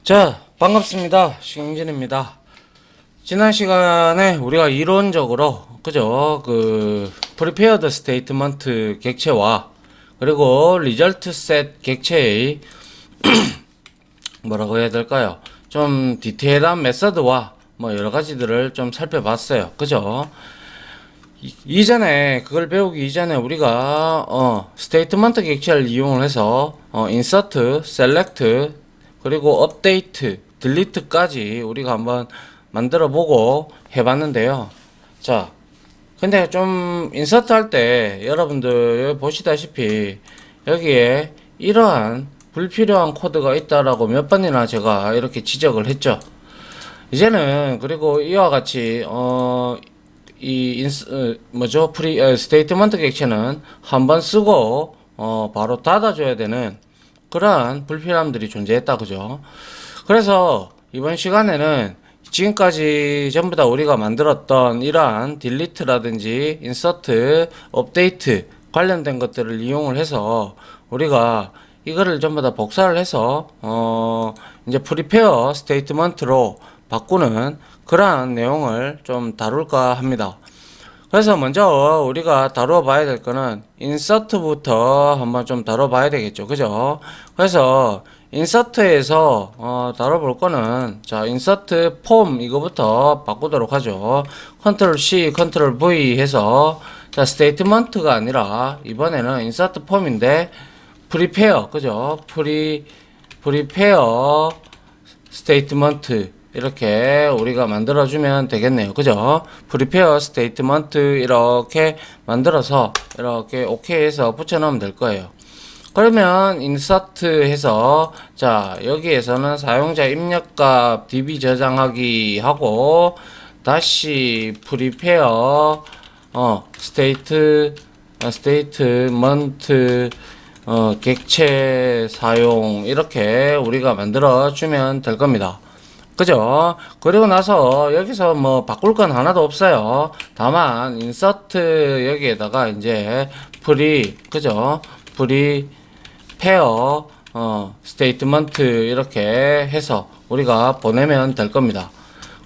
자, 반갑습니다. 신진입니다. 지난 시간에 우리가 이론적으로 그죠? 프리페어드 스테이트먼트 객체와 그리고 리절트 셋 객체의 뭐라고 해야 될까요? 좀 디테일한 메서드와 뭐 여러 가지들을 좀 살펴봤어요. 그죠? 이전에 그걸 배우기 이전에 우리가 스테이트먼트 객체를 이용을 해서 인서트, 셀렉트 그리고 업데이트, 딜리트까지 우리가 한번 만들어 보고 해봤는데요. 자, 근데 좀 인서트 할 때 여러분들 보시다시피 여기에 이러한 불필요한 코드가 있다라고 몇 번이나 제가 이렇게 지적을 했죠. 이제는 그리고 이와 같이 스테이트먼트 객체는 한번 쓰고 바로 닫아줘야 되는 그러한 불필요함들이 존재했다, 그죠? 그래서 이번 시간에는 지금까지 전부 다 우리가 만들었던 이러한 딜리트라든지 인서트, 업데이트 관련된 것들을 이용을 해서 우리가 이거를 전부 다 복사를 해서 이제 프리페어 스테이트먼트로 바꾸는 그러한 내용을 좀 다룰까 합니다. 그래서 먼저 우리가 다뤄 봐야 될 거는 인서트부터 한번 좀 다뤄 봐야 되겠죠. 그죠? 그래서 인서트에서 다뤄 볼 거는 자, 인서트 폼 이거부터 바꾸도록 하죠. 컨트롤 C, 컨트롤 V 해서 자, 스테이트먼트가 아니라 이번에는 인서트 폼인데 프리페어 그죠? 프리페어 스테이트먼트 이렇게 우리가 만들어주면 되겠네요. 그죠? 프리페어 스테이트먼트 이렇게 만들어서 이렇게 오케이 해서 붙여넣으면 될 거예요. 그러면 인서트 해서 자, 여기에서는 사용자 입력값 db 저장하기 하고 다시 프리페어 스테이트먼트 객체 사용 이렇게 우리가 만들어 주면 될 겁니다. 그죠? 그리고 나서 여기서 뭐 바꿀 건 하나도 없어요. 다만 인서트 여기에다가 이제 그죠? 프리페어 스테이트먼트 이렇게 해서 우리가 보내면 될 겁니다.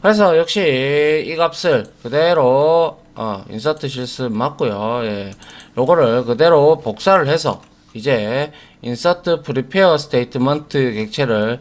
그래서 역시 이 값을 그대로 인서트 실습 맞고요. 예. 요거를 그대로 복사를 해서 이제 인서트 프리페어 스테이트먼트 객체를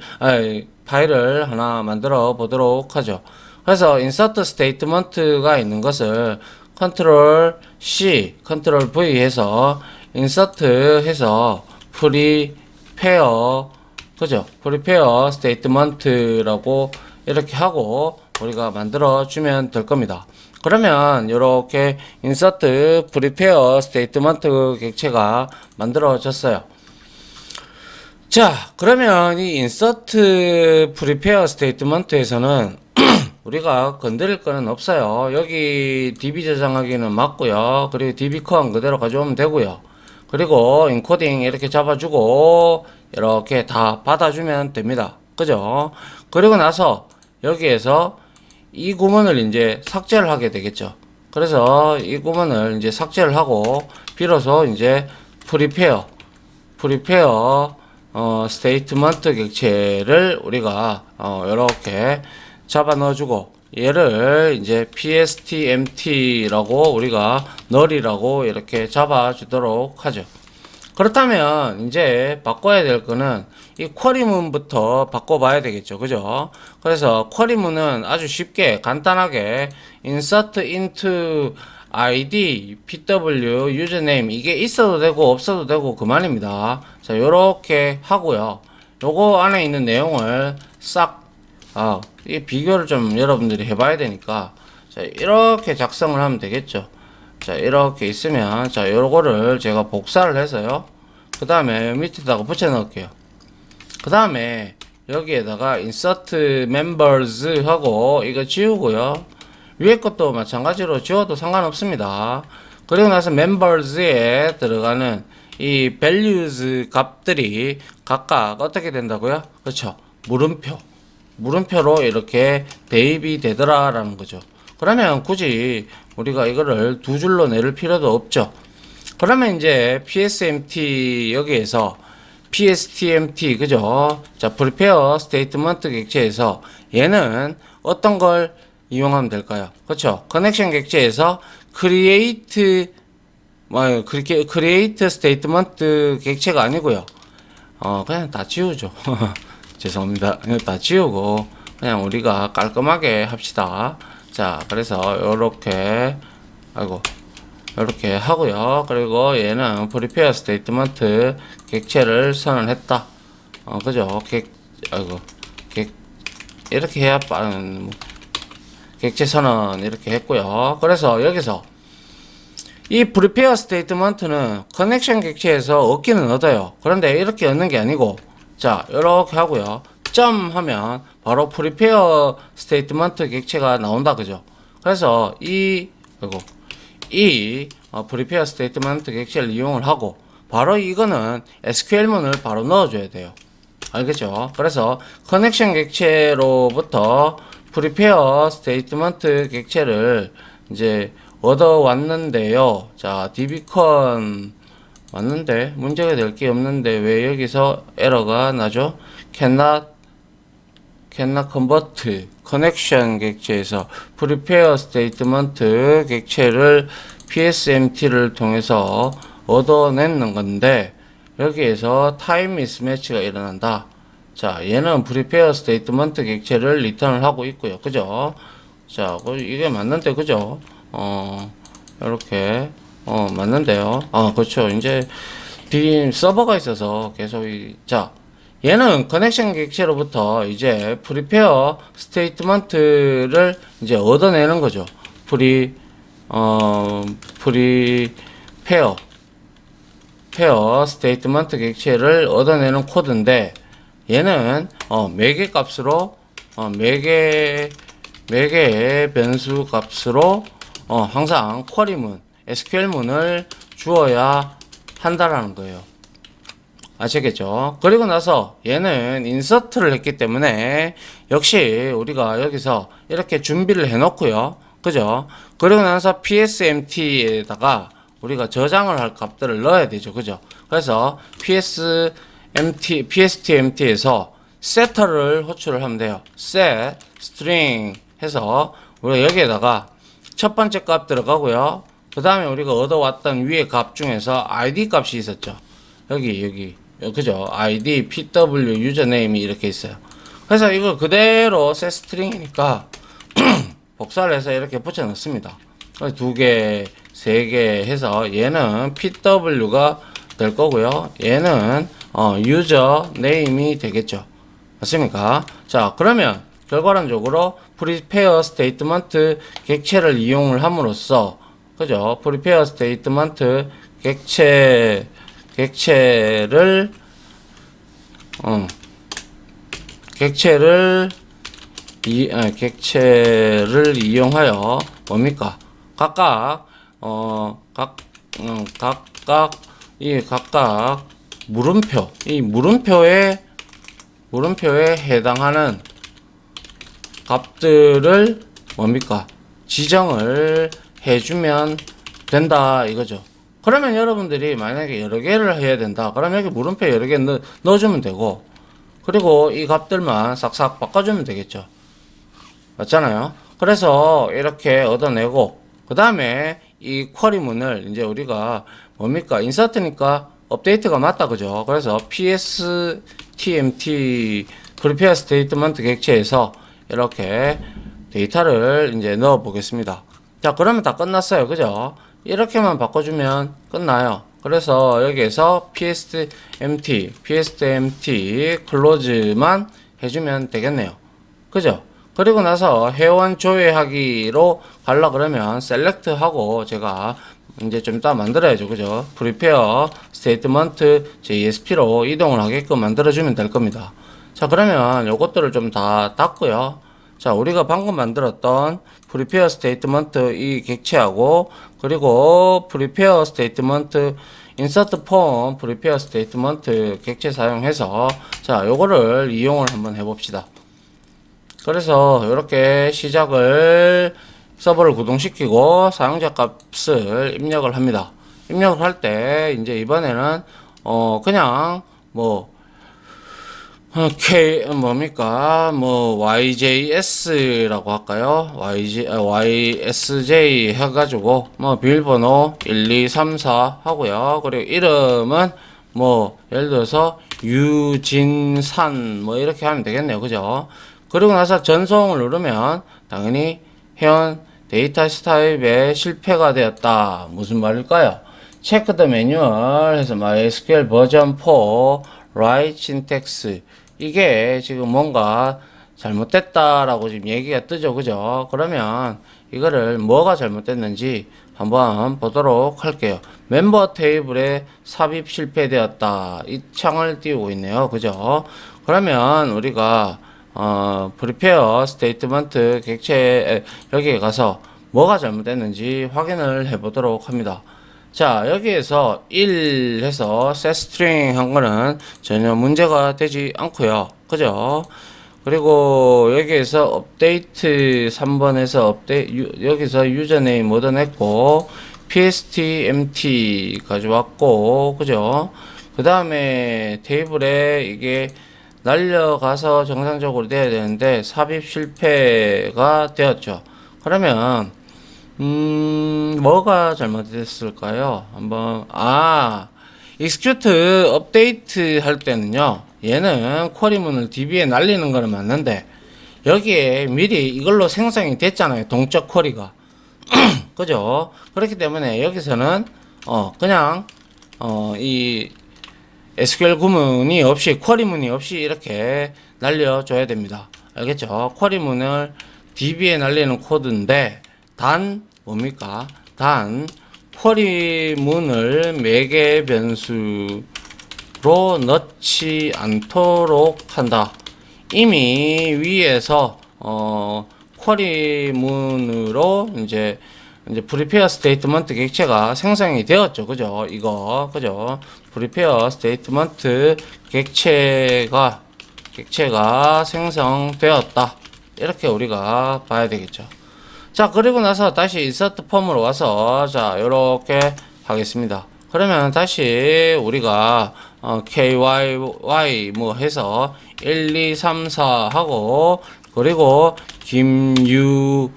파일을 하나 만들어 보도록 하죠. 그래서 인서트 스테이트먼트가 있는 것을 컨트롤 C, 컨트롤 V 해서 인서트 해서 프리페어 그죠? 프리페어 스테이트먼트라고 이렇게 하고 우리가 만들어 주면 될 겁니다. 그러면 이렇게 인서트 프리페어 스테이트먼트 객체가 만들어졌어요. 자, 그러면 이 인서트 프리페어 스테이트먼트에서는 우리가 건드릴 거는 없어요. 여기 db 저장하기는 맞고요. 그리고 dbconn 그대로 가져오면 되고요. 그리고 인코딩 이렇게 잡아주고 이렇게 다 받아주면 됩니다. 그죠? 그리고 나서 여기에서 이 구문을 이제 삭제를 하게 되겠죠. 그래서 이 구문을 이제 삭제를 하고 비로소 이제 프리페어 스테이트먼트 객체를 우리가 이렇게 잡아 넣어주고 얘를 이제 pstmt라고 우리가 null이라고 이렇게 잡아 주도록 하죠. 그렇다면 이제 바꿔야 될 거는 이 쿼리문부터 바꿔봐야 되겠죠. 그죠? 그래서 쿼리문은 아주 쉽게 간단하게 insert into id, pw, username 이게 있어도 되고 없어도 되고 그만입니다. 자, 요렇게 하고요. 요거 안에 있는 내용을 싹 이 비교를 좀 여러분들이 해봐야 되니까 자, 이렇게 작성을 하면 되겠죠. 자, 이렇게 있으면 자, 요거를 제가 복사를 해서요. 그 다음에 밑에다가 붙여 넣을게요. 그 다음에 여기에다가 insert members 하고 이거 지우고요. 위에 것도 마찬가지로 지워도 상관없습니다. 그리고 나서 members에 들어가는 이 values 값들이 각각 어떻게 된다고요? 그렇죠. 물음표로 이렇게 대입이 되더라 라는 거죠. 그러면 굳이 우리가 이거를 두 줄로 내릴 필요도 없죠. 그러면 이제 psmt 여기에서 PSTMT, 그죠? 자, prepare statement 객체에서 얘는 어떤 걸 이용하면 될까요? 그렇죠? 커넥션 객체에서 create 그렇게 create statement 객체가 아니고요. 그냥 다 지우죠. 죄송합니다. 그냥 다 지우고 그냥 우리가 깔끔하게 합시다. 자, 그래서 요렇게 이렇게 하고요. 그리고 얘는 prepare statement 객체를 선언했다. 그죠? 이렇게 해야 빠른 객체 선언 이렇게 했고요. 그래서 여기서 이 prepare statement는 커넥션 객체에서 얻기는 얻어요. 그런데 이렇게 얻는 게 아니고, 자, 이렇게 하고요. 점 하면 바로 prepare statement 객체가 나온다, 그죠? 그래서 이 prepare statement 객체를 이용을 하고, 바로 이거는 SQL문을 바로 넣어줘야 돼요. 알겠죠? 그래서 커넥션 객체로부터 prepare statement 객체를 이제 얻어왔는데요. 자, dbcon 왔는데 문제가 될 게 없는데 왜 여기서 에러가 나죠? cannot convert connection 객체에서 prepare statement 객체를 psmt를 통해서 얻어내는 건데 여기에서 time mismatch가 일어난다. 자, 얘는 prepare statement 객체를 리턴을 하고 있고요. 그죠? 자, 이게 맞는데, 그죠? 이렇게, 맞는데요. 그렇죠. 이제, 서버가 있어서 계속, 자, 얘는 커넥션 객체로부터 이제 prepare statement를 이제 얻어내는 거죠. pair statement 객체를 얻어내는 코드인데, 얘는, 매개 값으로, 매개의 변수 값으로 항상 쿼리문, SQL문을 주어야 한다라는 거예요. 아시겠죠? 그리고 나서 얘는 인서트를 했기 때문에 역시 우리가 여기서 이렇게 준비를 해 놓고요. 그죠? 그리고 나서 PSMT에다가 우리가 저장을 할 값들을 넣어야 되죠. 그죠? 그래서 PSTMT에서 setter를 호출을 하면 돼요. set string 해서 우리가 여기에다가 첫 번째 값 들어가고요. 그 다음에 우리가 얻어왔던 위의 값 중에서 id 값이 있었죠. 여기 그죠? id, pw, 유저네임이 이렇게 있어요. 그래서 이걸 그대로 set string이니까 복사를 해서 이렇게 붙여 넣습니다. 두 개, 세 개 해서 얘는 pw가 될 거고요. 얘는 유저네임이 되겠죠. 맞습니까? 자, 그러면 결과론적으로 prepare statement 객체를 이용을 함으로써 그죠? prepare statement 객체를 이용하여 뭡니까? 각각 물음표에 해당하는 값들을 뭡니까? 지정을 해주면 된다 이거죠. 그러면 여러분들이 만약에 여러 개를 해야 된다. 그러면 여기 물음표 여러 개 넣어주면 되고, 그리고 이 값들만 싹싹 바꿔주면 되겠죠. 맞잖아요. 그래서 이렇게 얻어내고, 그 다음에 이 쿼리문을 이제 우리가 뭡니까? 인서트니까 업데이트가 맞다, 그죠? 그래서 PSTMT prepare statement 객체에서 이렇게 데이터를 이제 넣어 보겠습니다. 자, 그러면 다 끝났어요. 그죠? 이렇게만 바꿔주면 끝나요. 그래서 여기에서 PSTMT close만 해주면 되겠네요. 그죠? 그리고 나서 회원 조회하기로 가려 그러면 select 하고 제가 이제 좀 이따 만들어야죠. 그죠? prepare statement JSP로 이동을 하게끔 만들어주면 될 겁니다. 자, 그러면 요것들을 좀 다 닫고요. 자, 우리가 방금 만들었던 prepare statement 이 객체하고 그리고 prepare statement insert form prepare statement 객체 사용해서 자, 요거를 이용을 한번 해봅시다. 그래서 이렇게 시작을 서버를 구동시키고 사용자 값을 입력을 합니다. 입력을 할 때 이제 이번에는 그냥 뭐 K 뭡니까? 뭐 YJS라고 할까요? YSJ 해가지고 뭐 비밀번호 1, 2, 3, 4 하고요. 그리고 이름은 뭐 예를 들어서 유진산 뭐 이렇게 하면 되겠네요. 그죠? 그리고 나서 전송을 누르면 당연히 회원 데이터시 타입에 실패가 되었다. 무슨 말일까요? 체크 더 매뉴얼 해서 MySQL 버전 4 write syntax 이게 지금 뭔가 잘못됐다라고 지금 얘기가 뜨죠. 그죠? 그러면 이거를 뭐가 잘못됐는지 한번 보도록 할게요. 멤버 테이블에 삽입 실패되었다. 이 창을 띄우고 있네요. 그죠? 그러면 우리가 prepare statement 객체 여기에 가서 뭐가 잘못됐는지 확인을 해 보도록 합니다. 자, 여기에서 1 해서 setString 한 거는 전혀 문제가 되지 않고요. 그죠? 그리고 여기에서 업데이트 3번에서 여기서 유저네임 얻어냈고 pstmt 가져왔고 그죠? 그 다음에 테이블에 이게 날려가서 정상적으로 돼야 되는데 삽입 실패가 되었죠. 그러면 뭐가 잘못됐을까요? 한번, execute 업데이트 할 때는요, 얘는 쿼리문을 DB에 날리는 거는 맞는데, 여기에 미리 이걸로 생성이 됐잖아요. 동적 쿼리가. 그죠? 그렇기 때문에 여기서는, 그냥, 이 SQL 구문이 없이, 쿼리문이 없이 이렇게 날려줘야 됩니다. 알겠죠? 쿼리문을 DB에 날리는 코드인데, 단, 뭡니까? 단 쿼리문을 매개 변수로 넣지 않도록 한다. 이미 위에서 쿼리문으로 이제 prepare statement 객체가 생성이 되었죠. 그죠? 이거 그죠? prepare statement 객체가 생성되었다. 이렇게 우리가 봐야 되겠죠. 자, 그리고 나서 다시 insert 폼으로 와서 자, 요렇게 하겠습니다. 그러면 다시 우리가 KYY 뭐 해서 1, 2, 3, 4 하고 그리고 김유유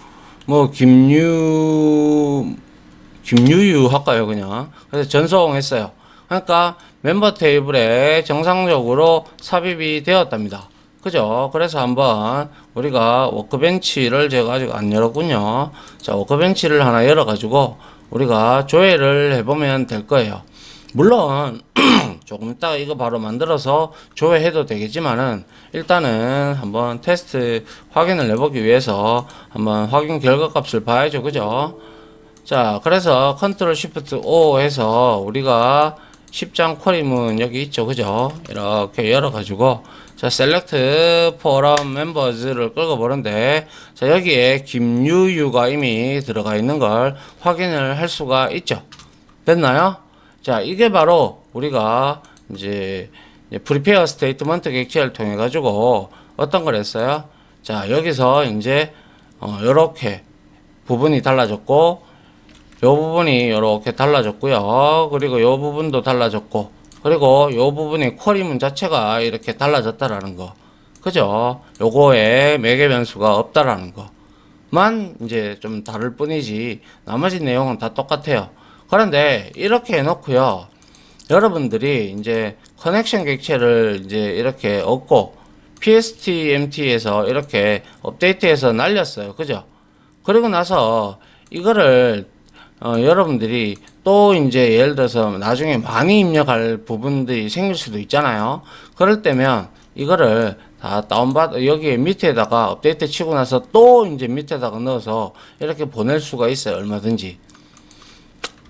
할까요? 그냥. 그래서 전송했어요. 그러니까 멤버 테이블에 정상적으로 삽입이 되었답니다. 그죠? 그래서 한번 우리가 워크벤치를 제가 아직 안 열었군요. 자, 워크벤치를 하나 열어가지고 우리가 조회를 해보면 될 거예요. 물론 조금 이따가 이거 바로 만들어서 조회해도 되겠지만은 일단은 한번 테스트 확인을 해보기 위해서 한번 확인 결과 값을 봐야죠. 그죠? 자, 그래서 컨트롤 시프트 O 해서 우리가 10장 쿼리문 여기 있죠. 그죠? 이렇게 열어가지고 자, select forum members를 끌고 보는데 자, 여기에 김유유가 이미 들어가 있는 걸 확인을 할 수가 있죠. 됐나요? 자, 이게 바로 우리가 이제 prepare statement 객체를 통해 가지고 어떤 걸 했어요? 자, 여기서 이제 요렇게 부분이 달라졌고 요 부분이 요렇게 달라졌고요. 그리고 요 부분도 달라졌고 그리고 요 부분이 쿼리문 자체가 이렇게 달라졌다라는 거. 그죠? 요거에 매개 변수가 없다라는 거만 이제 좀 다를 뿐이지 나머지 내용은 다 똑같아요. 그런데 이렇게 해놓고요. 여러분들이 이제 커넥션 객체를 이제 이렇게 얻고 pstmt에서 이렇게 업데이트해서 날렸어요. 그죠? 그리고 나서 이거를 여러분들이 또 이제 예를 들어서 나중에 많이 입력할 부분들이 생길 수도 있잖아요. 그럴 때면 이거를 다 다운받아 여기 밑에다가 업데이트 치고 나서 또 이제 밑에다가 넣어서 이렇게 보낼 수가 있어요. 얼마든지.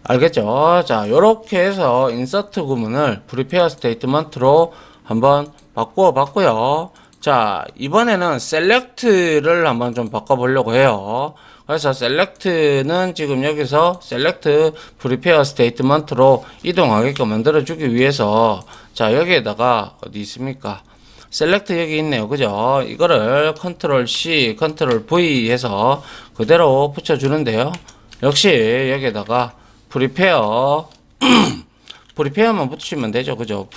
알겠죠? 자, 요렇게 해서 insert 구문을 prepare statement로 한번 바꾸어 봤고요. 자, 이번에는 select를 한번 좀 바꿔보려고 해요. 그래서 select는 지금 여기서 select prepare statement로 이동하게끔 만들어주기 위해서 자, 여기에다가 어디 있습니까? select 여기 있네요. 그죠? 이거를 컨트롤 C, 컨트롤 V 해서 그대로 붙여주는데요. 역시 여기에다가 prepare만 붙이면 되죠. 그죠?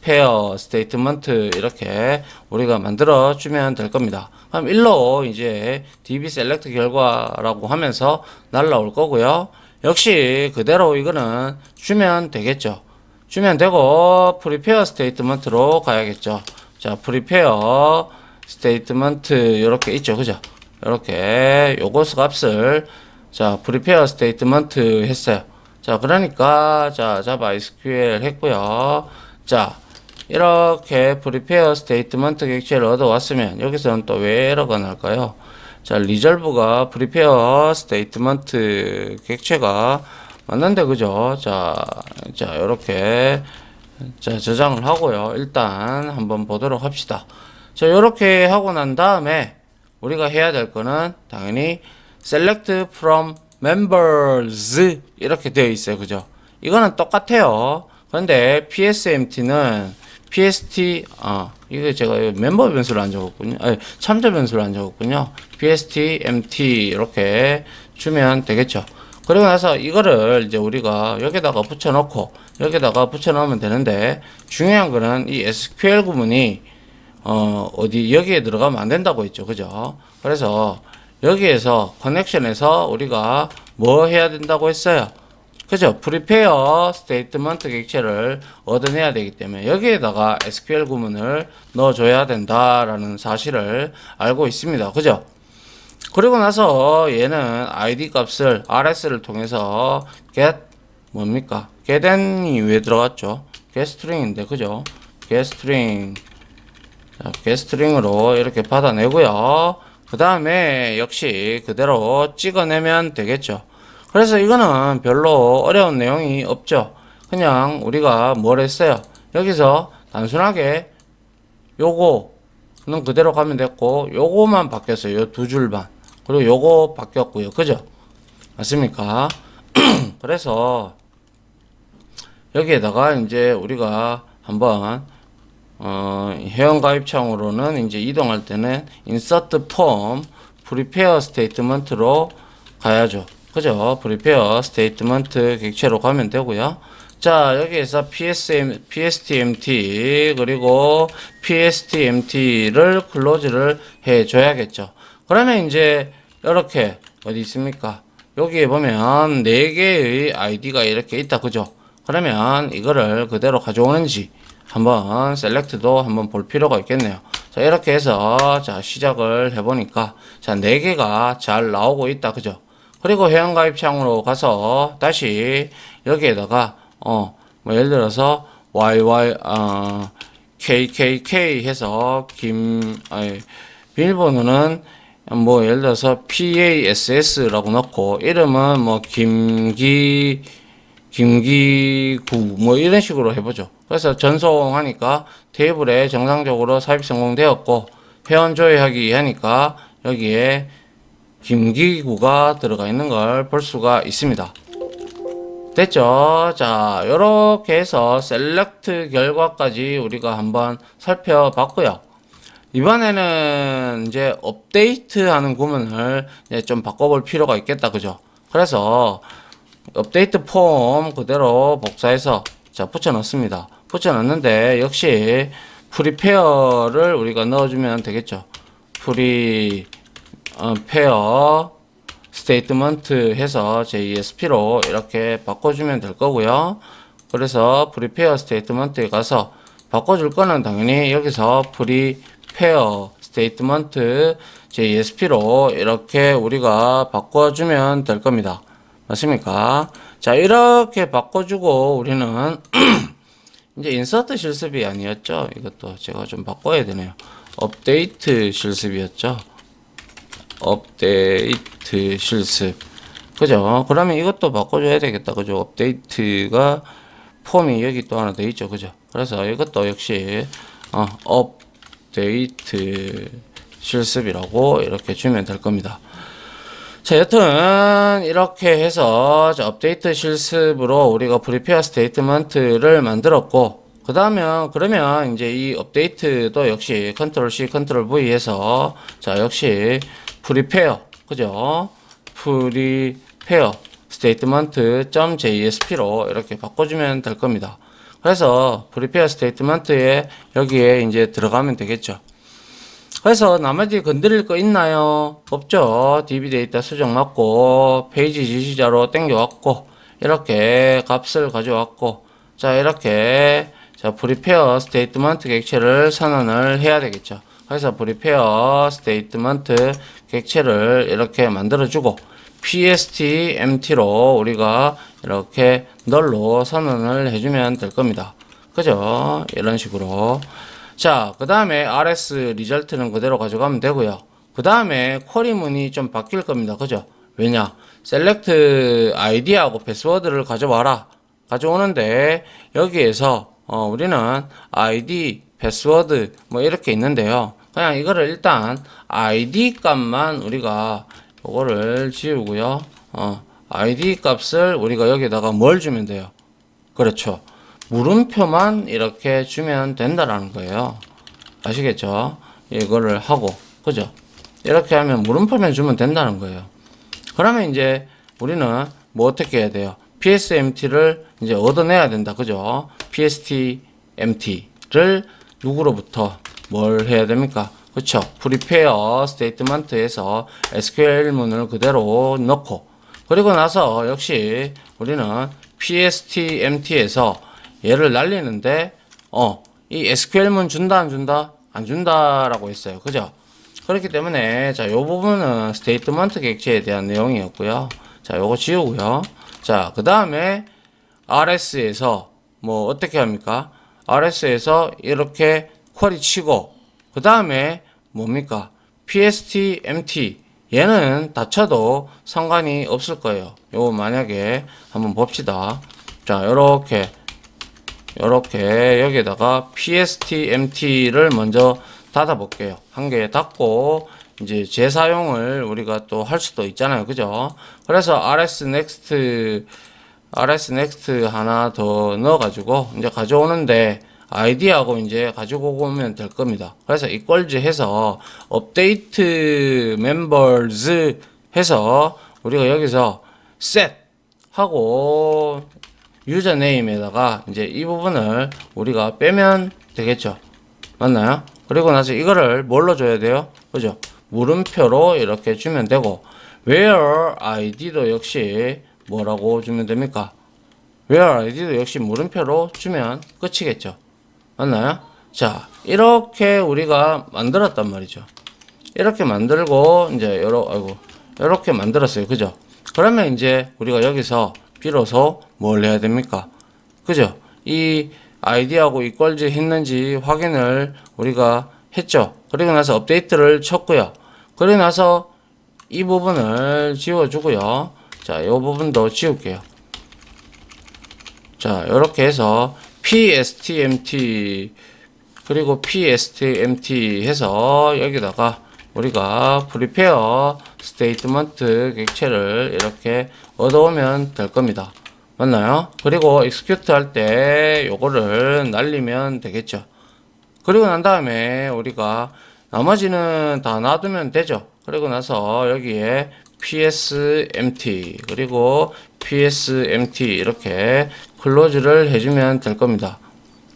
페어 스테이트먼트 이렇게 우리가 만들어 주면 될 겁니다. 그럼 1로 이제 DB 셀렉트 결과라고 하면서 날라올 거고요. 역시 그대로 이거는 주면 되겠죠. 주면 되고 프리페어 스테이트먼트로 가야겠죠. 자, 프리페어 스테이트먼트 이렇게 있죠. 그죠? 이렇게 요거스 값을 자, 프리페어 스테이트먼트 했어요. 자, 그러니까 자, 자바 SQL 했고요. 자, 이렇게 프리페어 스테이트먼트 객체를 얻어왔으면 여기서는 또 왜 에러가 날까요? 자, 리졸브가 프리페어 스테이트먼트 객체가 맞는데 그죠? 자, 이렇게 자, 저장을 하고요. 일단 한번 보도록 합시다. 자, 이렇게 하고 난 다음에 우리가 해야 될 거는 당연히 select from members 이렇게 되어 있어요. 그죠? 이거는 똑같아요. 그런데 PSMT는 이거 제가 멤버 변수를 안 적었군요. 아니, 참조 변수를 안 적었군요. PSTMT 이렇게 주면 되겠죠. 그리고 나서 이거를 이제 우리가 여기다가 붙여놓고 여기다가 붙여넣으면 되는데 중요한 거는 이 SQL 구문이 어디 여기에 들어가면 안 된다고 했죠. 그죠? 그래서 여기에서 커넥션에서 우리가 뭐 해야 된다고 했어요? 그죠? 프리페어 스테이트먼트 객체를 얻어내야 되기 때문에 여기에다가 SQL 구문을 넣어줘야 된다라는 사실을 알고 있습니다. 그죠? 그리고 나서 얘는 ID 값을 RS를 통해서 get 뭡니까? getN이 왜 들어갔죠? getString인데 그죠? getString 자, getString으로 이렇게 받아내고요. 그 다음에 역시 그대로 찍어내면 되겠죠. 그래서 이거는 별로 어려운 내용이 없죠. 그냥 우리가 뭘 했어요? 여기서 단순하게 요거는 그대로 가면 됐고 요거만 바뀌었어요. 요 두 줄만. 그리고 요거 바뀌었고요. 그죠? 맞습니까? 그래서 여기에다가 이제 우리가 한번 회원가입창으로는 이제 이동할 때는 insert form prepare statement로 가야죠. 그죠? prepare statement 객체로 가면 되고요. 자, 여기에서 PSTMT 그리고 PSTMT를 클로즈를 해 줘야겠죠. 그러면 이제 이렇게 어디 있습니까? 여기에 보면 4개의 아이디가 이렇게 있다. 그죠? 그러면 이거를 그대로 가져오는지 한번 셀렉트도 한번 볼 필요가 있겠네요. 자, 이렇게 해서 자, 시작을 해보니까 자, 4개가 잘 나오고 있다. 그죠? 그리고 회원가입창으로 가서 다시 여기에다가 뭐 예를 들어서 KKK 해서 비밀번호는 뭐 예를 들어서 PASS라고 넣고 이름은 뭐 김기구 뭐 이런 식으로 해보죠. 그래서 전송하니까 테이블에 정상적으로 삽입 성공되었고 회원 조회하기 하니까 여기에 김기구가 들어가 있는 걸 볼 수가 있습니다. 됐죠? 자, 요렇게 해서 셀렉트 결과까지 우리가 한번 살펴봤고요. 이번에는 이제 업데이트 하는 구문을 이제 좀 바꿔볼 필요가 있겠다. 그죠? 그래서 업데이트 폼 그대로 복사해서 자, 붙여 넣습니다. 붙여 넣는데 역시 프리페어를 우리가 넣어주면 되겠죠. 페어 스테이트먼트 해서 JSP로 이렇게 바꿔주면 될 거고요. 그래서 프리페어 스테이트먼트에 가서 바꿔줄 거는 당연히 여기서 프리페어 스테이트먼트 JSP로 이렇게 우리가 바꿔주면 될 겁니다. 맞습니까? 자, 이렇게 바꿔주고 우리는 이제 인서트 실습이 아니었죠. 이것도 제가 좀 바꿔야 되네요. 업데이트 실습이었죠. 업데이트 실습. 그죠? 그러면 이것도 바꿔줘야 되겠다. 그죠? 업데이트가 폼이 여기 또 하나 더 있죠. 그죠? 그래서 이것도 역시 업데이트 실습이라고 이렇게 주면 될 겁니다. 자, 여튼 이렇게 해서 업데이트 실습으로 우리가 프리페어 스테이트먼트를 만들었고 그러면 이제 이 업데이트도 역시 컨트롤 C 컨트롤 V 해서 자, 역시 프리페어 그죠? 프리페어 스테이트먼트.jsp로 이렇게 바꿔주면 될 겁니다. 그래서 prepare statement에 여기에 이제 들어가면 되겠죠. 그래서 나머지 건드릴 거 있나요? 없죠. DB 데이터 수정 맞고 페이지 지시자로 땡겨왔고 이렇게 값을 가져왔고 자 이렇게 자 prepare statement 객체를 선언을 해야 되겠죠. 그래서 prepare statement 객체를 이렇게 만들어주고 pstempty로 우리가 이렇게 널로 선언을 해주면 될 겁니다. 그죠? 이런 식으로. 자, 그 다음에 rs 리절트는 그대로 가져가면 되고요. 그 다음에 쿼리문이 좀 바뀔 겁니다. 그죠? 왜냐? select id하고 패스워드를 가져와라. 가져오는데 여기에서 우리는 id, 패스워드 뭐 이렇게 있는데요. 그냥 이거를 일단 id 값만 우리가 이거를 지우고요. id 값을 우리가 여기다가 뭘 주면 돼요? 그렇죠. 물음표만 이렇게 주면 된다라는 거예요. 아시겠죠? 이거를 하고, 그죠? 이렇게 하면 물음표만 주면 된다는 거예요. 그러면 이제 우리는 뭐 어떻게 해야 돼요? psempty를 이제 얻어내야 된다. 그죠? pstempty를 누구로부터 뭘 해야 됩니까? 그쵸? prepare statement에서 SQL문을 그대로 넣고, 그리고 나서 역시 우리는 pstempty에서 얘를 날리는데, 이 SQL문 준다, 안 준다? 안 준다라고 했어요. 그죠? 그렇기 때문에, 자, 요 부분은 스테이트먼트 객체에 대한 내용이었고요. 자, 요거 지우고요. 자, 그 다음에 RS에서 뭐 어떻게 합니까? RS에서 이렇게 쿼리 치고, 그 다음에 뭡니까? pstempty. 얘는 닫혀도 상관이 없을 거예요. 요 만약에 한번 봅시다. 자, 요렇게 여기에다가 pstempty를 먼저 닫아 볼게요. 한 개 닫고 이제 재사용을 우리가 또 할 수도 있잖아요. 그죠? 그래서 rs next 하나 더 넣어 가지고 이제 가져오는데 id하고 이제 가지고 오면 될 겁니다. 그래서 equals 해서 update members 해서 우리가 여기서 set 하고 유저네임에다가 이제 이 부분을 우리가 빼면 되겠죠. 맞나요? 그리고 나서 이거를 뭘로 줘야 돼요? 그죠? 물음표로 이렇게 주면 되고 where id도 역시 뭐라고 주면 됩니까? where id도 역시 물음표로 주면 끝이겠죠. 맞나요? 자, 이렇게 우리가 만들었단 말이죠. 이렇게 만들고 이제 이렇게 만들었어요. 그죠? 그러면 이제 우리가 여기서 비로소 뭘 해야 됩니까? 그죠? 이 id하고 equals 했는지 확인을 우리가 했죠. 그리고 나서 업데이트를 쳤고요. 그리고 나서 이 부분을 지워주고요. 자, 이 부분도 지울게요. 자, 이렇게 해서 pstempty 그리고 pstempty 해서 여기다가 우리가 prepare statement 객체를 이렇게 얻어오면 될 겁니다. 맞나요? 그리고 execute 할 때 요거를 날리면 되겠죠. 그리고 난 다음에 우리가 나머지는 다 놔두면 되죠. 그리고 나서 여기에 psempty 그리고 psempty 이렇게 클로즈를 해주면 될 겁니다.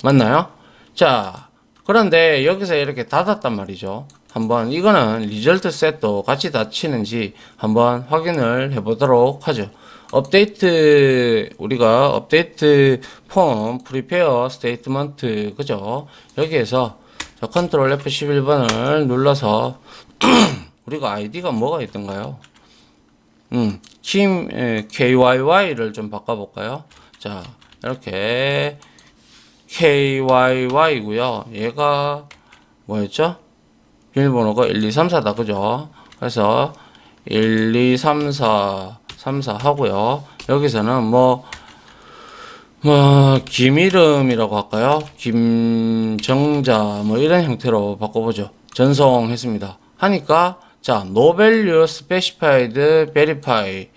맞나요? 자, 그런데 여기서 이렇게 닫았단 말이죠. 한번 이거는 리절트 셋도 같이 닫히는지 한번 확인을 해보도록 하죠. 업데이트 우리가 업데이트 폼 프리페어 스테이트먼트 그죠? 여기에서 자, 컨트롤 F11번을 눌러서 우리가 아이디가 뭐가 있던가요? 팀 KYY를 좀 바꿔볼까요? 자, 이렇게 KYY고요. 얘가 뭐였죠? 비밀번호가 1234다. 그죠? 그래서 1234 하고요. 여기서는 뭐 김이름이라고 할까요? 김정자 뭐 이런 형태로 바꿔보죠. 전송했습니다. 하니까 자, no value specified verify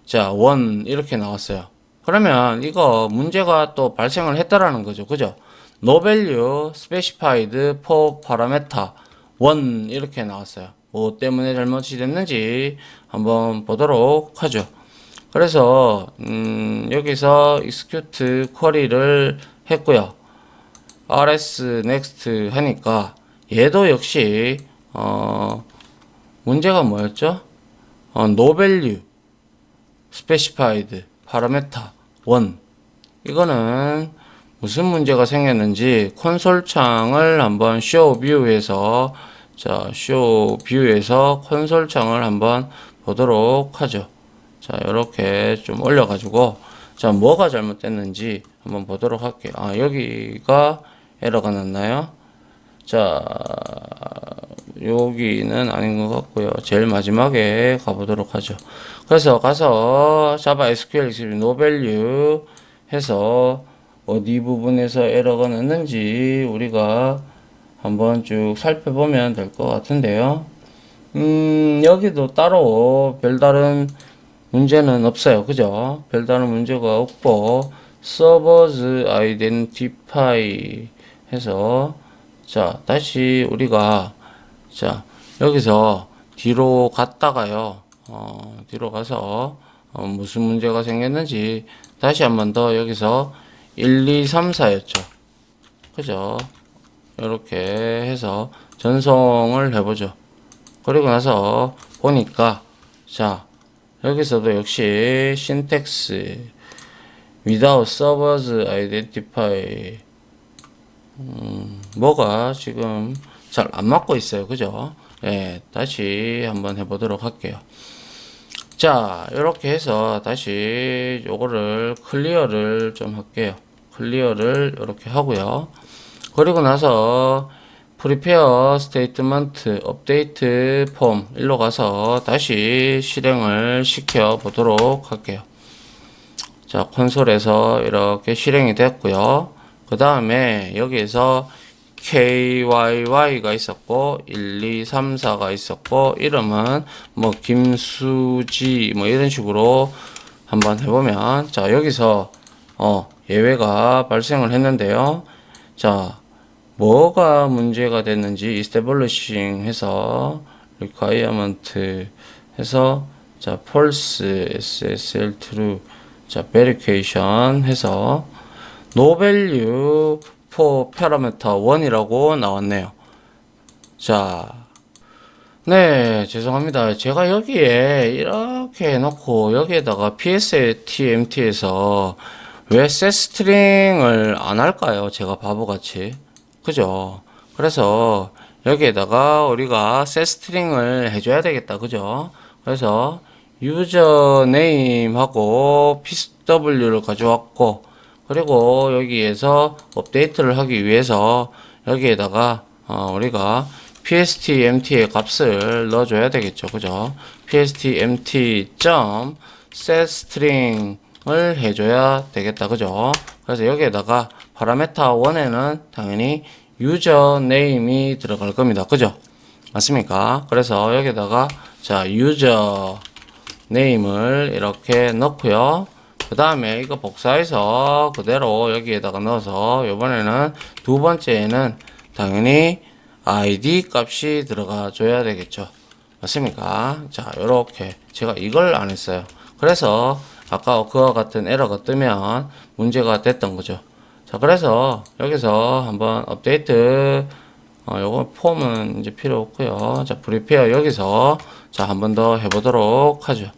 자, 1 이렇게 나왔어요. 그러면 이거 문제가 또 발생을 했다라는 거죠. 그죠? no value specified for parameter 1 이렇게 나왔어요. 뭐 때문에 잘못이 됐는지 한번 보도록 하죠. 그래서 여기서 execute query를 했고요. rs next 하니까 얘도 역시 문제가 뭐였죠? no value specified parameter 1. 이거는 무슨 문제가 생겼는지 콘솔 창을 한번 show view에서 show view에서 콘솔 창을 한번 보도록 하죠. 자, 이렇게 좀 올려가지고 자, 뭐가 잘못됐는지 한번 보도록 할게요. 여기가 에러가 났나요? 자, 여기는 아닌 것 같고요. 제일 마지막에 가보도록 하죠. 그래서 가서 Java SQL exhibit no value 해서 어디 부분에서 에러가 났는지 우리가 한번 쭉 살펴보면 될 것 같은데요. 여기도 따로 별다른 문제는 없어요. 그죠? 별다른 문제가 없고 servers identify 해서 자, 다시 우리가 자, 여기서 뒤로 갔다가요. 뒤로 가서 무슨 문제가 생겼는지 다시 한 번 더 여기서 1, 2, 3, 4였죠. 그죠? 이렇게 해서 전송을 해보죠. 그리고 나서 보니까 자, 여기서도 역시 syntax without servers identify 뭐가 지금 잘 안 맞고 있어요. 그죠? 예, 다시 한번 해보도록 할게요. 자, 이렇게 해서 다시 요거를 클리어를 좀 할게요. 클리어를 이렇게 하고요. 그리고 나서 prepare statement update form 일로 가서 다시 실행을 시켜 보도록 할게요. 자, 콘솔에서 이렇게 실행이 됐고요. 그 다음에 여기에서 KYY가 있었고 1, 2, 3, 4가 있었고 이름은 뭐 김수지 뭐 이런 식으로 한번 해보면 자, 여기서 예외가 발생을 했는데요. 자, 뭐가 문제가 됐는지 establishing 해서 requirement 해서 자, false SSL true 자, verification 해서 no value for parameter 1이라고 나왔네요. 자, 네, 죄송합니다. 제가 여기에 이렇게 해놓고 여기에다가 pstmt에서 왜 setString을 안 할까요? 제가 바보같이. 그죠? 그래서 여기에다가 우리가 setString을 해줘야 되겠다. 그죠? 그래서 유저네임하고 pw를 가져왔고 그리고 여기에서 업데이트를 하기 위해서 여기에다가 우리가 pstmt의 값을 넣어줘야 되겠죠. 그죠? pstmt.setString을 해줘야 되겠다. 그죠? 그래서 여기에다가 파라메타 1에는 당연히 유저네임이 들어갈 겁니다. 그죠? 맞습니까? 그래서 여기다가 자, 유저네임을 이렇게 넣고요. 그 다음에 이거 복사해서 그대로 여기에다가 넣어서 이번에는 두 번째에는 당연히 id 값이 들어가 줘야 되겠죠. 맞습니까? 자, 요렇게 제가 이걸 안 했어요. 그래서 아까 그와 같은 에러가 뜨면 문제가 됐던 거죠. 자, 그래서 여기서 한번 업데이트 요거 폼은 이제 필요 없고요. 자, 프리페어 여기서 자, 한 번 더 해보도록 하죠.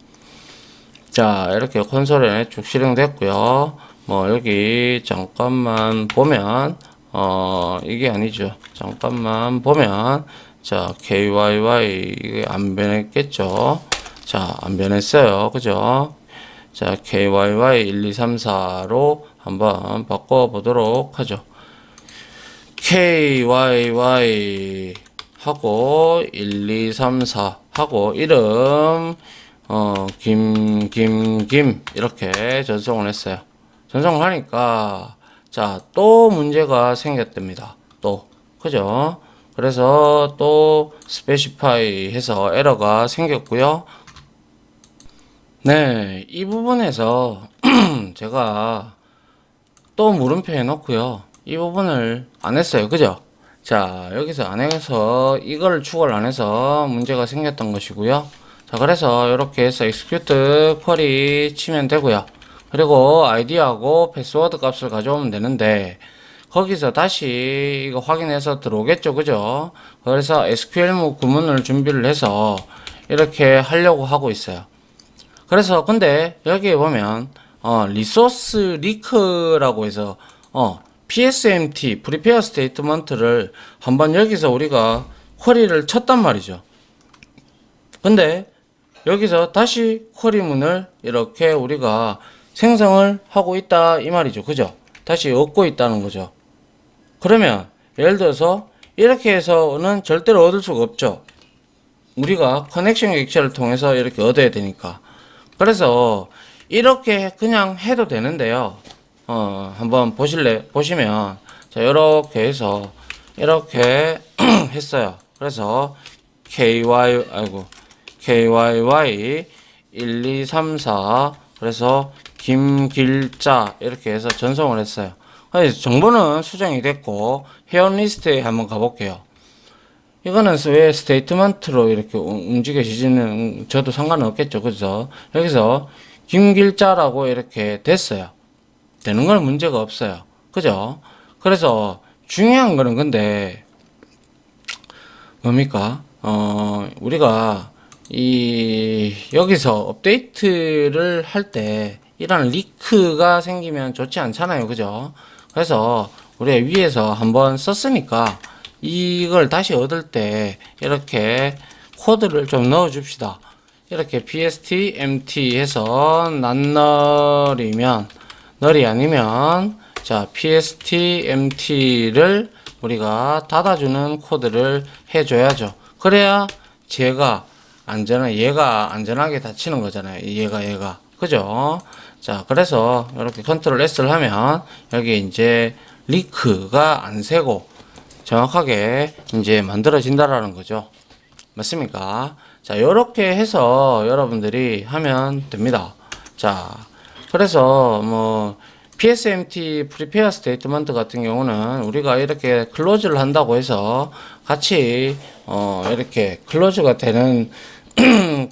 자, 이렇게 콘솔에 쭉 실행됐고요. 뭐 여기 잠깐만 보면 이게 아니죠. 잠깐만 보면 자, KYY 이게 안 변했겠죠. 자, 안 변했어요. 그죠? 자, KYY 1, 2, 3, 4로 한번 바꿔 보도록 하죠. KYY 하고 1, 2, 3, 4 하고 이름 김 이렇게 전송을 했어요. 전송을 하니까 자, 또 문제가 생겼답니다. 또 그죠? 그래서 또 specify 해서 에러가 생겼고요. 네, 이 부분에서 제가 또 물음표 해놓고요. 이 부분을 안 했어요. 그죠? 자, 여기서 안 해서 이걸 추가를 안 해서 문제가 생겼던 것이고요. 자, 그래서 이렇게 해서 execute query 치면 되고요. 그리고 아이디하고 패스워드 값을 가져오면 되는데 거기서 다시 이거 확인해서 들어오겠죠, 그죠? 그래서 SQL 구문을 준비를 해서 이렇게 하려고 하고 있어요. 그래서 근데 여기에 보면 리소스 리크라고 해서 PSMT 프리페어 스테이트먼트를 한번 여기서 우리가 쿼리를 쳤단 말이죠. 근데 여기서 다시 쿼리문을 이렇게 우리가 생성을 하고 있다 이 말이죠. 그죠? 다시 얻고 있다는 거죠. 그러면 예를 들어서 이렇게 해서는 절대로 얻을 수가 없죠. 우리가 커넥션 객체를 통해서 이렇게 얻어야 되니까. 그래서 이렇게 그냥 해도 되는데요. 한번 보시면 자, 이렇게 해서 이렇게 했어요. 그래서 KYY 1, 2, 3, 4 그래서 김길자 이렇게 해서 전송을 했어요. 그래서 정보는 수정이 됐고 회원 리스트에 한번 가볼게요. 이거는 왜 스테이트먼트로 이렇게 움직여지지는 저도 상관은 없겠죠. 그죠? 여기서 김길자라고 이렇게 됐어요. 되는 건 문제가 없어요. 그죠? 그래서 중요한 거는 근데 뭡니까? 우리가 여기서 업데이트를 할 때 이런 리크가 생기면 좋지 않잖아요. 그죠? 그래서 우리가 위에서 한번 썼으니까 이걸 다시 얻을 때 이렇게 코드를 좀 넣어 줍시다. 이렇게 pst empty 해서 낱널이면 널이 아니면 자 pst empty를 우리가 닫아주는 코드를 해줘야죠. 그래야 얘가 안전하게 닫히는 거잖아요. 얘가 그죠? 자 그래서 이렇게 컨트롤 S를 하면 여기 이제 리크가 안 새고 정확하게 이제 만들어진다라는 거죠. 맞습니까? 자, 요렇게 해서 여러분들이 하면 됩니다. 자, 그래서 뭐 PSMT 프리페어 스테이트먼트 같은 경우는 우리가 이렇게 클로즈를 한다고 해서 같이 이렇게 클로즈가 되는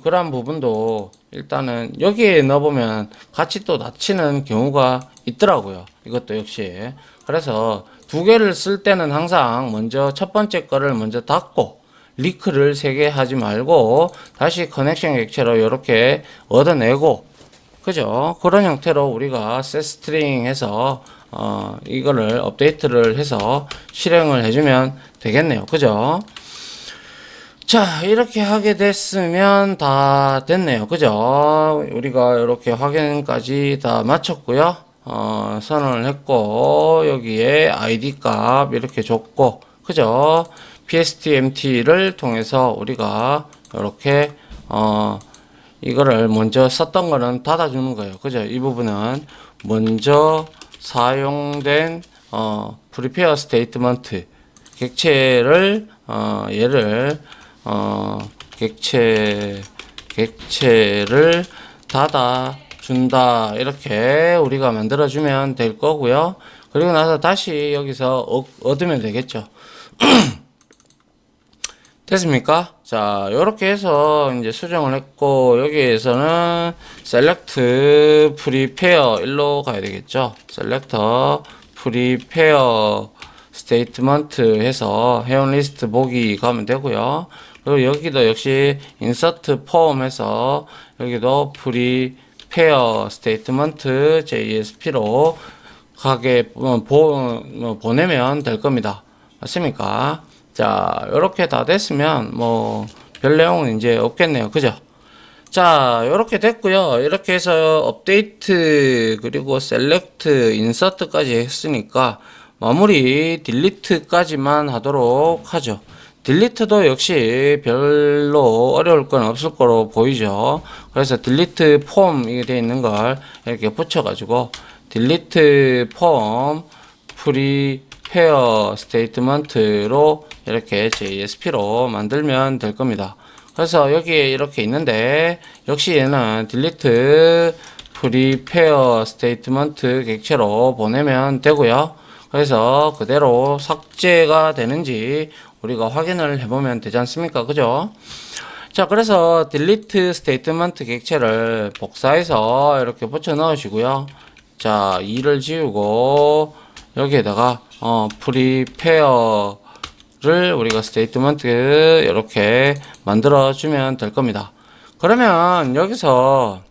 그런 부분도 일단은 여기에 넣어보면 같이 또 닫히는 경우가 있더라고요. 이것도 역시. 그래서 두 개를 쓸 때는 항상 먼저 첫 번째 거를 먼저 닫고 리크를 3개 하지 말고 다시 커넥션 객체로 이렇게 얻어내고 그죠? 그런 형태로 우리가 setString 해서 이거를 업데이트를 해서 실행을 해주면 되겠네요. 그죠? 자, 이렇게 하게 됐으면 다 됐네요. 그죠? 우리가 이렇게 확인까지 다 마쳤고요. 선언을 했고, 여기에 ID 값 이렇게 줬고, 그죠? PSTMT를 통해서 우리가 이렇게, 이거를 먼저 썼던 거는 닫아주는 거예요. 그죠? 이 부분은 먼저 사용된, 프리페어 스테이트먼트, 객체를, 얘를, 객체를 닫아 준다 이렇게 우리가 만들어 주면 될 거고요. 그리고 나서 다시 여기서 얻으면 되겠죠. 됐습니까? 자, 요렇게 해서 이제 수정을 했고 여기에서는 select prepare 일로 가야 되겠죠. select prepare statement 해서 회원 리스트 보기 가면 되고요. 그리고 여기도 역시 insert form 해서 여기도 prepare statement JSP로 가게 보내면 될 겁니다. 맞습니까? 자, 요렇게 다 됐으면 뭐 별 내용은 이제 없겠네요. 그죠? 자, 요렇게 됐고요. 이렇게 해서 업데이트 그리고 셀렉트, 인서트까지 했으니까 마무리 딜리트까지만 하도록 하죠. 딜리트도 역시 별로 어려울 건 없을 거로 보이죠. 그래서 딜리트 폼 이게 되어 있는 걸 이렇게 붙여 가지고 딜리트 폼 프리페어 스테이트먼트로 이렇게 JSP로 만들면 될 겁니다. 그래서 여기에 이렇게 있는데 역시 얘는 딜리트 프리페어 스테이트먼트 객체로 보내면 되고요. 그래서 그대로 삭제가 되는지 우리가 확인을 해보면 되지 않습니까? 그죠? 자, 그래서 delete 스테이트먼트 객체를 복사해서 이렇게 붙여 넣으시고요. 자, 2를 지우고 여기에다가 prepare를 우리가 스테이트먼트 이렇게 만들어 주면 될 겁니다. 그러면 여기서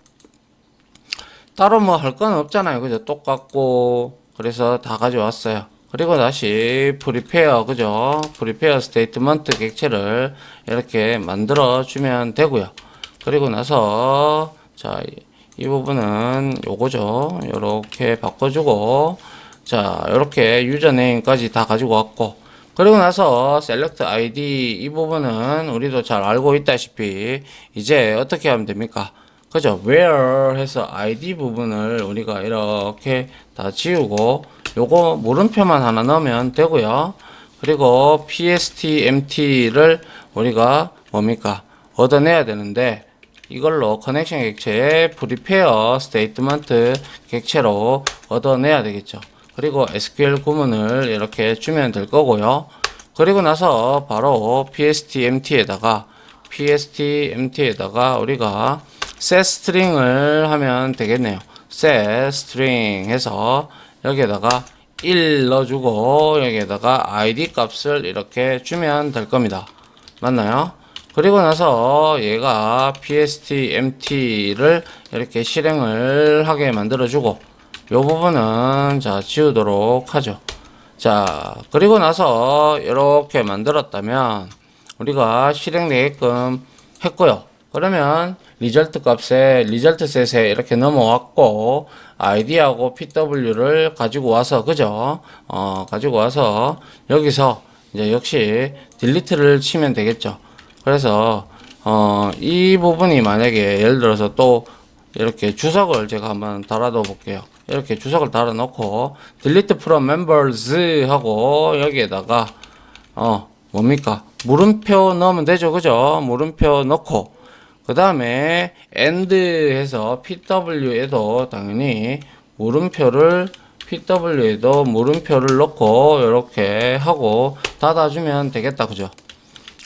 따로 뭐 할 건 없잖아요. 그죠? 똑같고 그래서 다 가져왔어요. 그리고 다시 prepare, 그죠? prepare 스테이트먼트 객체를 이렇게 만들어 주면 되고요. 그리고 나서 자, 이 부분은 요거죠. 요렇게 바꿔주고 자, 요렇게 유저네임까지 다 가지고 왔고 그리고 나서 select id 이 부분은 우리도 잘 알고 있다시피 이제 어떻게 하면 됩니까? 그죠? where 해서 id 부분을 우리가 이렇게 다 지우고 요거 물음표만 하나 넣으면 되고요. 그리고 pstempty를 우리가 뭡니까? 얻어내야 되는데 이걸로 커넥션 객체의 prepare 스테이트먼트 객체로 얻어내야 되겠죠. 그리고 SQL 구문을 이렇게 주면 될 거고요. 그리고 나서 바로 pstempty에다가 우리가 setString을 하면 되겠네요. setString 해서 여기에다가 1 넣어주고 여기에다가 id 값을 이렇게 주면 될 겁니다. 맞나요? 그리고 나서 얘가 pstempty를 이렇게 실행을 하게 만들어주고 요 부분은 자 지우도록 하죠. 자, 그리고 나서 이렇게 만들었다면 우리가 실행되게끔 했고요. 그러면 리절트 값에 리절트 셋에 이렇게 넘어왔고 id하고 pw를 가지고 와서 그죠? 가지고 와서 여기서 이제 역시 delete를 치면 되겠죠. 그래서 이 부분이 만약에 예를 들어서 또 이렇게 주석을 제가 한번 달아둬 볼게요. 이렇게 주석을 달아 놓고 delete from members 하고 여기에다가 뭡니까? 물음표 넣으면 되죠. 그죠? 물음표 넣고 그 다음에 and 해서 pw에도 당연히 pw에도 물음표를 넣고 이렇게 하고 닫아주면 되겠다. 그죠?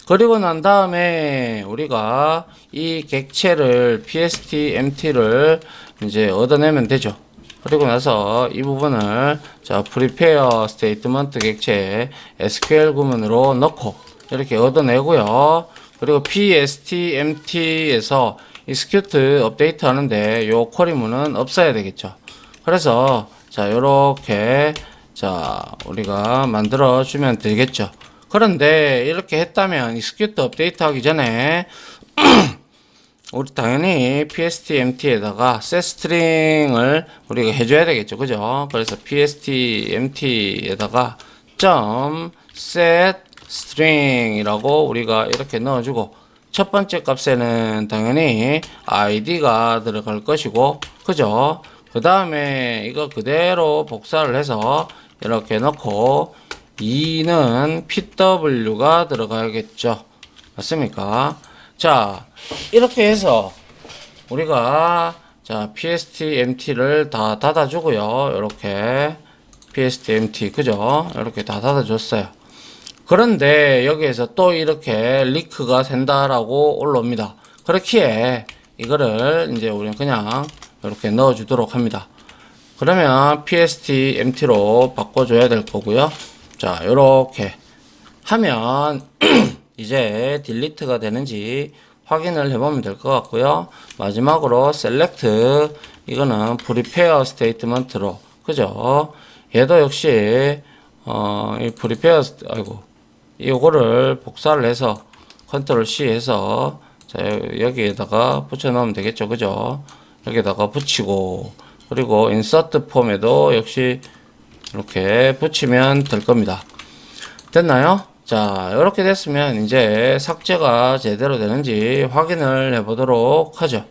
그리고 난 다음에 우리가 이 객체를 pstempty를 이제 얻어내면 되죠. 그리고 나서 이 부분을 자 prepare 스테이트먼트 객체 SQL 구문으로 넣고 이렇게 얻어내고요. 그리고 pstempty에서 execute 업데이트 하는데 요 쿼리문은 없어야 되겠죠. 그래서 자 요렇게 자 우리가 만들어 주면 되겠죠. 그런데 이렇게 했다면 execute 업데이트 하기 전에 우리 당연히 pstempty에다가 setString을 우리가 해줘야 되겠죠. 그죠? 그래서 pstempty에다가 .setString이라고 우리가 이렇게 넣어주고 첫 번째 값에는 당연히 id가 들어갈 것이고 그죠? 그 다음에 이거 그대로 복사를 해서 이렇게 넣고 2는 pw가 들어가야겠죠. 맞습니까? 자, 이렇게 해서 우리가 자 pstempty를 다 닫아주고요. 이렇게 pstempty 그죠? 이렇게 다 닫아줬어요. 그런데 여기에서 또 이렇게 리크가 샌다라고 올라옵니다. 그렇기에 이거를 이제 우리는 그냥 이렇게 넣어주도록 합니다. 그러면 pstempty로 바꿔줘야 될 거고요. 자, 이렇게 하면 이제 딜리트가 되는지 확인을 해보면 될 것 같고요. 마지막으로 select 이거는 prepare 스테이트먼트로 그죠? 얘도 역시 이 prepare 이거를 복사를 해서 컨트롤 C 해서 자, 여기에다가 붙여 넣으면 되겠죠. 그죠? 여기에다가 붙이고 그리고 insert 폼에도 역시 이렇게 붙이면 될 겁니다. 됐나요? 자, 이렇게 됐으면 이제 삭제가 제대로 되는지 확인을 해 보도록 하죠.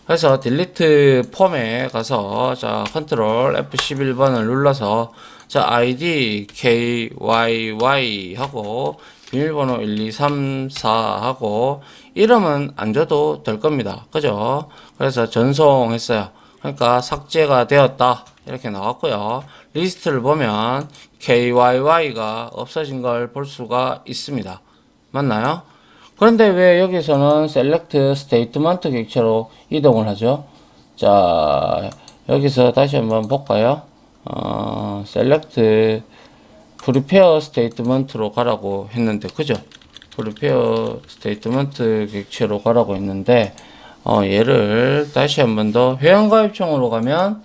그래서 딜리트 폼에 가서 자, 컨트롤 F11번을 눌러서 자, ID KYY 하고 비밀번호 1234 하고 이름은 안 줘도 될 겁니다. 그죠? 그래서 전송했어요. 그러니까 삭제가 되었다. 이렇게 나왔고요. 리스트를 보면 KYY가 없어진 걸 볼 수가 있습니다. 맞나요? 그런데 왜 여기서는 select statement 객체로 이동을 하죠? 자, 여기서 다시 한번 볼까요? select prepare statement로 가라고 했는데, 그죠? prepare statement 객체로 가라고 했는데, 얘를 다시 한번 더 회원가입청으로 가면,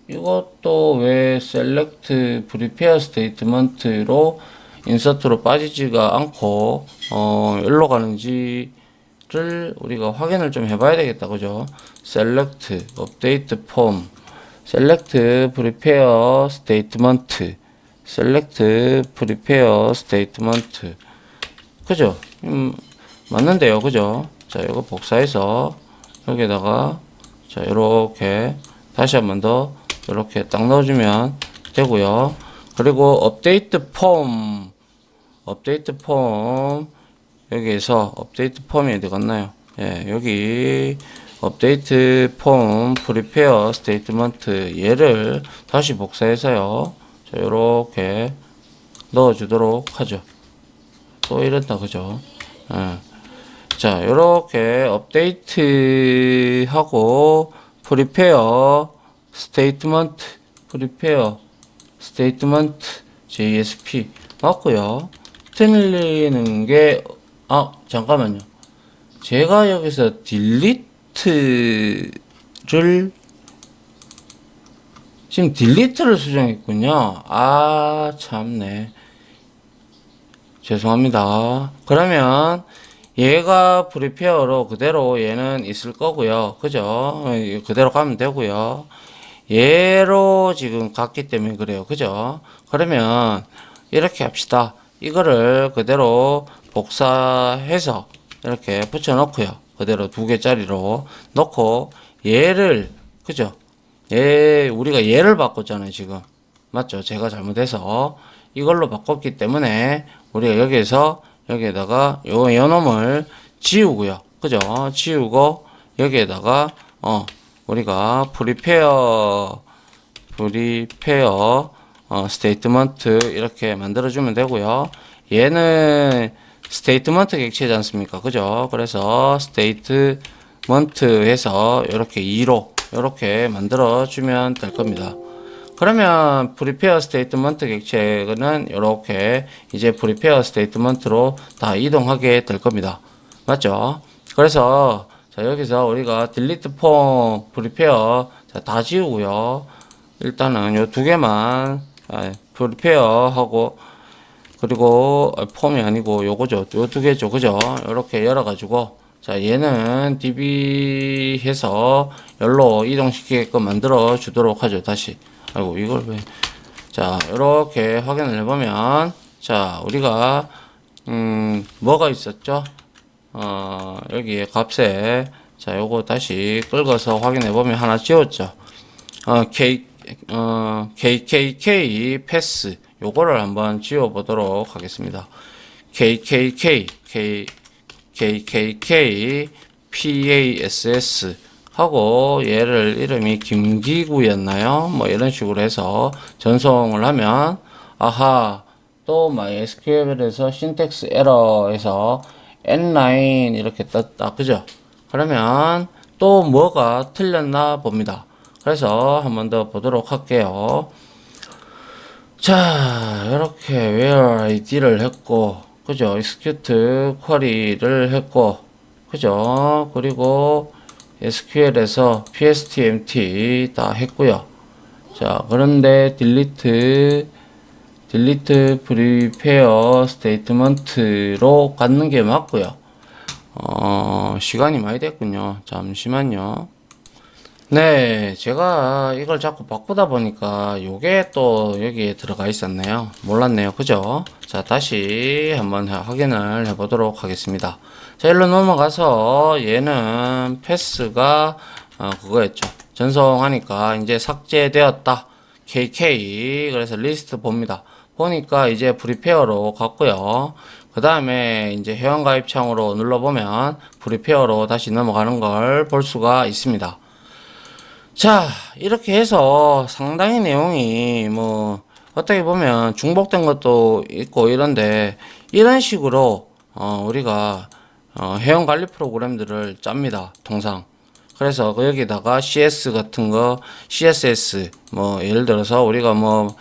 이것도 왜 select prepare statement로 인서트로 빠지지가 않고, 일로 가는지를 우리가 확인을 좀 해봐야 되겠다. 그죠? select, update form, select prepare statement, select prepare statement. 그죠? 맞는데요. 그죠? 자, 이거 복사해서 여기다가 자, 이렇게 다시 한번 더 이렇게 딱 넣어주면 되고요. 그리고 업데이트 폼, 업데이트 폼 여기에서 업데이트 폼이 어디 갔나요? 예, 여기 업데이트 폼 프리페어 스테이트먼트 얘를 다시 복사해서요. 자, 이렇게 넣어주도록 하죠. 또 이랬다, 그죠? 예. 자, 이렇게 업데이트 하고 프리페어 스테이트먼트 프리페어 스테이트먼트 JSP 맞고요. 틀리는 게 잠깐만요. 제가 여기서 딜리트를 지금 딜리트를 수정했군요. 참네. 죄송합니다. 그러면 얘가 프리페어로 그대로 얘는 있을 거고요. 그죠? 그대로 가면 되고요. 얘로 지금 갔기 때문에 그래요. 그죠? 그러면 이렇게 합시다. 이거를 그대로 복사해서 이렇게 붙여 놓고요. 그대로 2개짜리로 놓고 얘를 그죠? 우리가 얘를 바꿨잖아요. 지금 맞죠? 제가 잘못해서 이걸로 바꿨기 때문에 우리가 여기에다가 요 놈을 지우고요. 그죠? 지우고 여기에다가 우리가 프리페어 스테이트먼트 이렇게 만들어 주면 되고요. 얘는 스테이트먼트 객체지 않습니까? 그죠? 그래서 스테이트먼트 해서 이렇게 2로 이렇게 만들어 주면 될 겁니다. 그러면 프리페어 스테이트먼트 객체는 이렇게 이제 프리페어 스테이트먼트로 다 이동하게 될 겁니다. 맞죠? 그래서 자, 여기서 우리가 딜리트 폼 프리페어 다 지우고요. 일단은 요 2개만 프리페어 하고 그리고 폼이 아니고 요거죠. 요 2개죠. 그죠? 이렇게 열어 가지고 자, 얘는 db 해서 열로 이동시키게끔 만들어 주도록 하죠. 다시. 아이고, 이걸 왜. 자, 이렇게 확인을 해보면, 자, 우리가, 뭐가 있었죠? 여기에 값에, 자, 요거 다시 긁어서 확인해보면 하나 지웠죠? KKK 패스. 요거를 한번 지워보도록 하겠습니다. KKK PASS 하고 얘를 이름이 김기구였나요? 뭐 이런 식으로 해서 전송을 하면 또 MySQL에서 신텍스 에러에서 N9 이렇게 떴다. 그죠? 그러면 또 뭐가 틀렸나 봅니다. 그래서 한 번 더 보도록 할게요. 자, 이렇게 where id를 했고 그죠? execute query를 했고 그죠? 그리고 SQL에서 PSTMT 다 했고요. 자, 그런데 delete prepare statement로 갖는 게 맞고요. 시간이 많이 됐군요. 잠시만요. 네, 제가 이걸 자꾸 바꾸다 보니까 요게 또 여기에 들어가 있었네요. 몰랐네요. 그죠? 자, 다시 한번 확인을 해보도록 하겠습니다. 자, 일로 넘어가서 얘는 패스가 그거였죠. 전송하니까 이제 삭제되었다. KK 그래서 리스트 봅니다. 보니까 이제 프리페어로 갔고요. 그 다음에 이제 회원가입 창으로 눌러보면 프리페어로 다시 넘어가는 걸 볼 수가 있습니다. 자, 이렇게 해서 상당히 내용이 뭐 어떻게 보면 중복된 것도 있고 이런데 이런 식으로 우리가 회원 관리 프로그램들을 짭니다. 통상. 그래서 여기다가 CS 같은 거, CSS 뭐 예를 들어서 우리가 뭐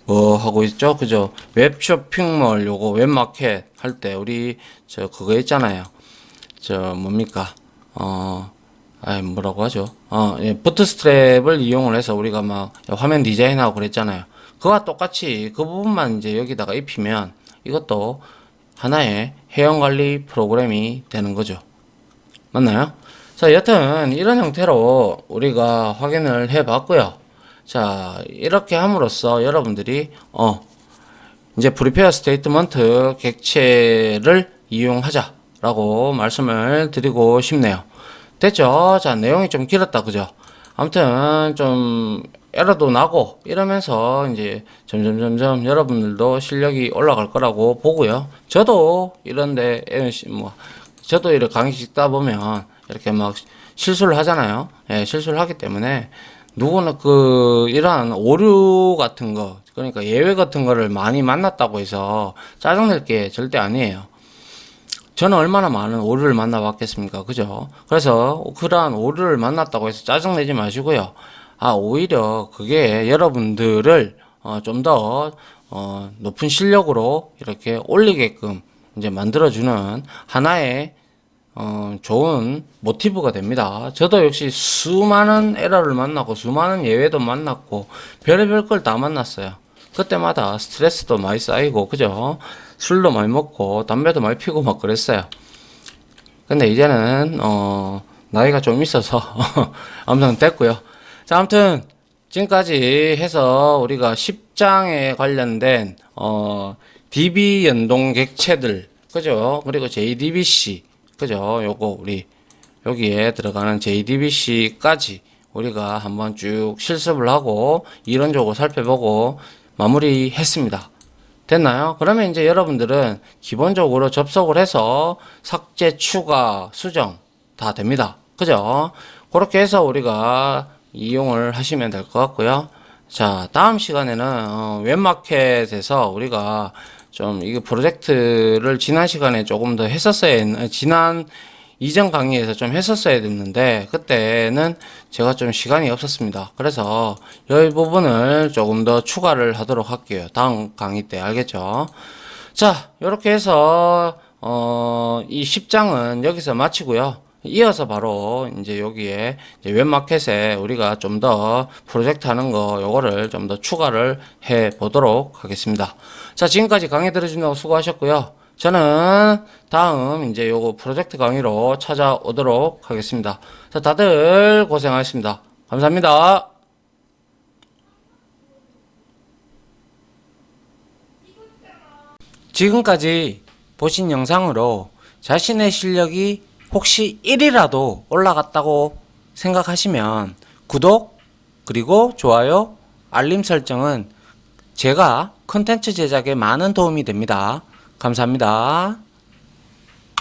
하고 있죠, 그죠? 웹 쇼핑몰 요거 웹마켓 할 때 우리 그거 있잖아요. 뭡니까? 뭐라고 하죠? 부트스트랩을 이용을 해서 우리가 막 화면 디자인하고 그랬잖아요. 그와 똑같이 그 부분만 이제 여기다가 입히면 이것도 하나의 회원관리 프로그램이 되는 거죠. 맞나요? 자, 여튼 이런 형태로 우리가 확인을 해 봤고요. 자, 이렇게 함으로써 여러분들이 이제 프리페어 스테이트먼트 객체를 이용하자라고 말씀을 드리고 싶네요. 됐죠? 자, 내용이 좀 길었다, 그죠? 아무튼 좀 에러도 나고 이러면서 이제 점점 여러분들도 실력이 올라갈 거라고 보고요. 저도 이런데 저도 이렇게 강의 찍다 보면 이렇게 막 실수를 하잖아요. 예, 실수를 하기 때문에 누구나 이러한 오류 같은 거, 그러니까 예외 같은 거를 많이 만났다고 해서 짜증낼 게 절대 아니에요. 저는 얼마나 많은 오류를 만나봤겠습니까? 그죠? 그래서 그러한 오류를 만났다고 해서 짜증내지 마시고요. 오히려 그게 여러분들을 좀 더 높은 실력으로 이렇게 올리게끔 이제 만들어주는 하나의 좋은 모티브가 됩니다. 저도 역시 수많은 에러를 만나고 수많은 예외도 만났고 별의별 걸 다 만났어요. 그때마다 스트레스도 많이 쌓이고 그죠? 술도 많이 먹고 담배도 많이 피고 막 그랬어요. 근데 이제는 나이가 좀 있어서 아무튼 됐고요. 자, 아무튼 지금까지 해서 우리가 10장에 관련된 DB 연동 객체들 그죠? 그리고 JDBC 그죠? 요거 우리 여기에 들어가는 JDBC까지 우리가 한번 쭉 실습을 하고 이론적으로 살펴보고 마무리했습니다. 됐나요? 그러면 이제 여러분들은 기본적으로 접속을 해서 삭제, 추가, 수정 다 됩니다. 그죠? 그렇게 해서 우리가 이용을 하시면 될 것 같고요. 자, 다음 시간에는 웹마켓에서 우리가 좀 이게 프로젝트를 지난 시간에 조금 더 지난 이전 강의에서 좀 했었어야 됐는데 그때는 제가 좀 시간이 없었습니다. 그래서 이 부분을 조금 더 추가를 하도록 할게요. 다음 강의 때 알겠죠? 자, 이렇게 해서 이 10장은 여기서 마치고요. 이어서 바로 이제 여기에 이제 웹마켓에 우리가 좀 더 프로젝트 하는 거 요거를 좀 더 추가를 해 보도록 하겠습니다. 자, 지금까지 강의 들어주셔서 수고하셨고요. 저는 다음 이제 요거 프로젝트 강의로 찾아오도록 하겠습니다. 자, 다들 고생하셨습니다. 감사합니다. 지금까지 보신 영상으로 자신의 실력이 혹시 1이라도 올라갔다고 생각하시면 구독 그리고 좋아요 알림 설정은 제가 컨텐츠 제작에 많은 도움이 됩니다. 감사합니다.